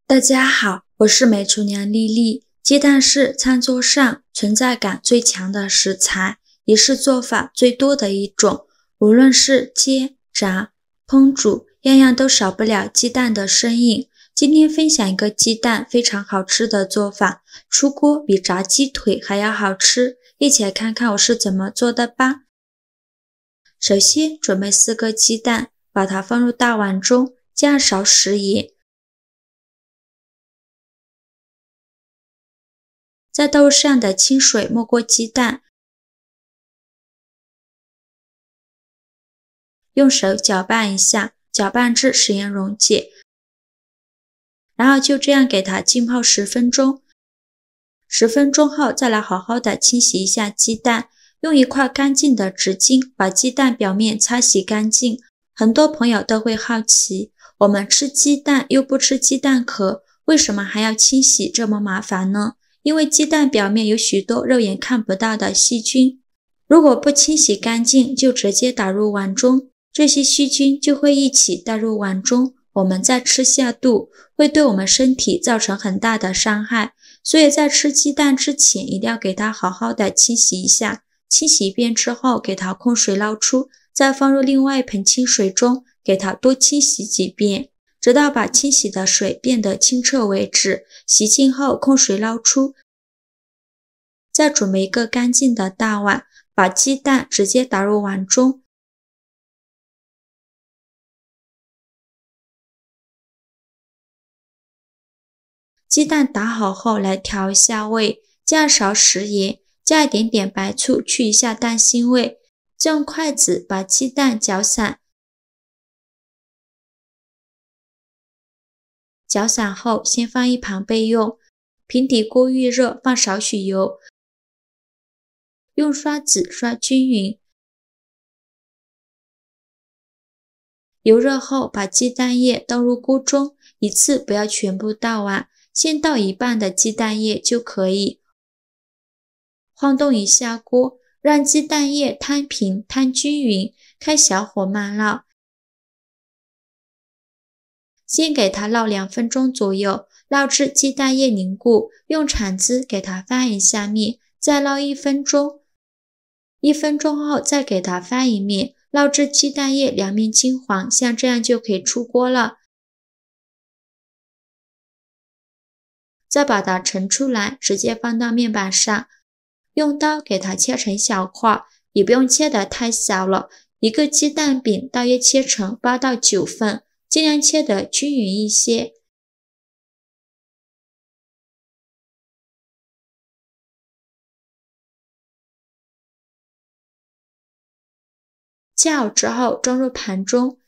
大家好，我是美厨娘丽丽。鸡蛋是餐桌上存在感最强的食材，也是做法最多的一种。无论是煎、炸、烹煮，样样都少不了鸡蛋的身影。今天分享一个鸡蛋非常好吃的做法，出锅比炸鸡腿还要好吃。一起来看看我是怎么做的吧。首先准备4个鸡蛋，把它放入大碗中，加勺食盐。在豆上的清水没过鸡蛋，用手搅拌一下，搅拌至食盐溶解，然后就这样给它浸泡10分钟。10分钟后再来好好的清洗一下鸡蛋，用一块干净的纸巾把鸡蛋表面擦洗干净。很多朋友都会好奇，我们吃鸡蛋又不吃鸡蛋壳，为什么还要清洗这么麻烦呢？因为鸡蛋表面有许多肉眼看不到的细菌，如果不清洗干净就直接打入碗中，这些细菌就会一起带入碗中，我们再吃下肚，会对我们身体造成很大的伤害。所以在吃鸡蛋之前一定要给它好好的清洗一下，清洗一遍之后给它控水捞出，再放入另外一盆清水中，给它多清洗几遍，直到把清洗的水变得清澈为止。洗净后控水捞出，再准备一个干净的大碗，把鸡蛋直接打入碗中。鸡蛋打好后来调一下味，加勺食盐，加一点点白醋去一下蛋腥味，再用筷子把鸡蛋搅散。搅散后先放一旁备用，平底锅预热，放少许油，用刷子刷均匀。油热后把鸡蛋液倒入锅中，一次不要全部倒完，先倒一半的鸡蛋液就可以。晃动一下锅，让鸡蛋液摊平摊均匀，开小火慢烙。先给它烙2分钟左右，烙至鸡蛋液凝固，用铲子给它翻一下面，再烙1分钟。1分钟后再给它翻一面，烙至鸡蛋液两面金黄，像这样就可以出锅了。再把它盛出来，直接放到面板上，用刀给它切成小块，也不用切得太小了。一个鸡蛋饼大约切成8到9份，尽量切得均匀一些。切好之后装入盘中，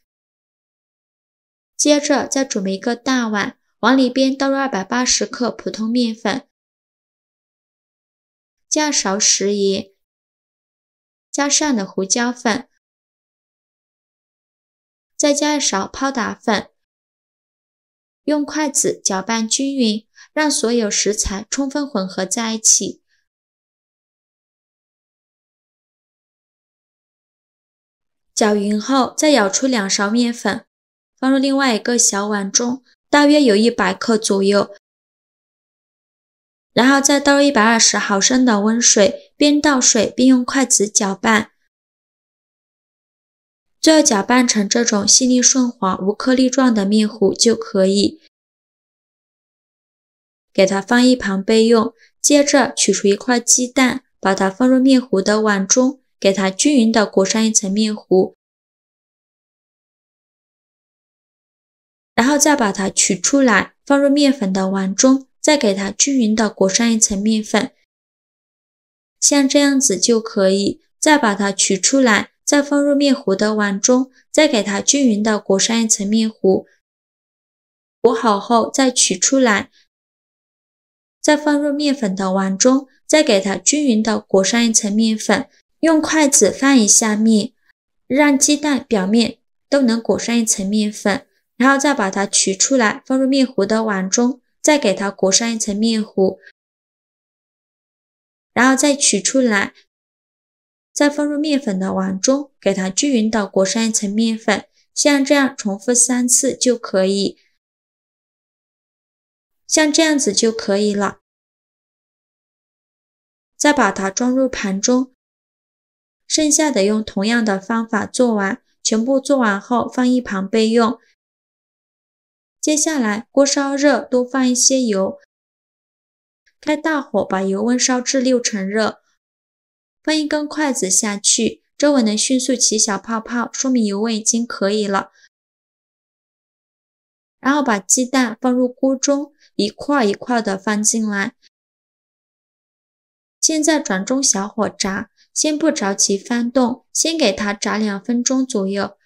接着再准备一个大碗，往里边倒入280克普通面粉，加勺食盐，加上的胡椒粉，再加一勺泡打粉，用筷子搅拌均匀，让所有食材充分混合在一起。搅匀后再舀出2勺面粉，放入另外一个小碗中，大约有100克左右，然后再倒入120毫升的温水，边倒水边用筷子搅拌，最后搅拌成这种细腻顺滑无颗粒状的面糊就可以。给它放一旁备用，接着取出一块鸡蛋，把它放入面糊的碗中，给它均匀的裹上一层面糊，然后再把它取出来，放入面粉的碗中，再给它均匀的裹上一层面粉，像这样子就可以。再把它取出来，再放入面糊的碗中，再给它均匀的裹上一层面糊，裹好后再取出来，再放入面粉的碗中，再给它均匀的裹上一层面粉，用筷子翻一下面，让鸡蛋表面都能裹上一层面粉，然后再把它取出来，放入面糊的碗中，再给它裹上一层面糊，然后再取出来，再放入面粉的碗中，给它均匀的裹上一层面粉，像这样重复3次就可以。像这样子就可以了。再把它装入盘中，剩下的用同样的方法做完，全部做完后放一旁备用。接下来锅烧热，多放一些油，开大火把油温烧至6成热，放一根筷子下去，周围能迅速起小泡泡，说明油温已经可以了。然后把鸡蛋放入锅中，一块一块的放进来。现在转中小火炸，先不着急翻动，先给它炸2分钟左右。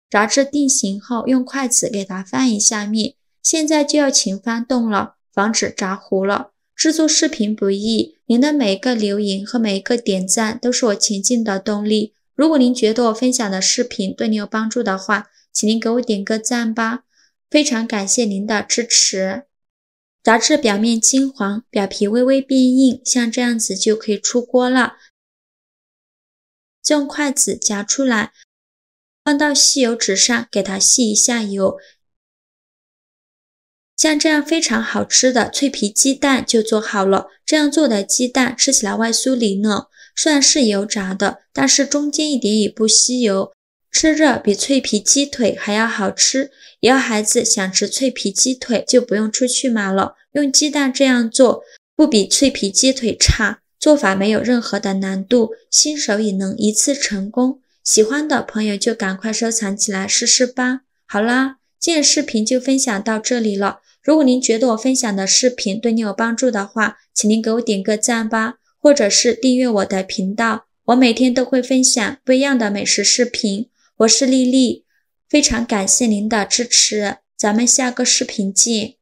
炸至定型后，用筷子给它翻一下面。现在就要勤翻动了，防止炸糊了。制作视频不易，您的每一个留言和每一个点赞都是我前进的动力。如果您觉得我分享的视频对你有帮助的话，请您给我点个赞吧，非常感谢您的支持。炸至表面金黄，表皮微微变硬，像这样子就可以出锅了。就用筷子夹出来，放到吸油纸上，给它吸一下油。像这样非常好吃的脆皮鸡蛋就做好了。这样做的鸡蛋吃起来外酥里嫩，虽然是油炸的，但是中间一点也不吸油，吃着比脆皮鸡腿还要好吃。以后孩子想吃脆皮鸡腿就不用出去买了，用鸡蛋这样做不比脆皮鸡腿差，做法没有任何的难度，新手也能一次成功。喜欢的朋友就赶快收藏起来试试吧。好啦，今天视频就分享到这里了。如果您觉得我分享的视频对你有帮助的话，请您给我点个赞吧，或者是订阅我的频道，我每天都会分享不一样的美食视频。我是丽丽，非常感谢您的支持，咱们下个视频见。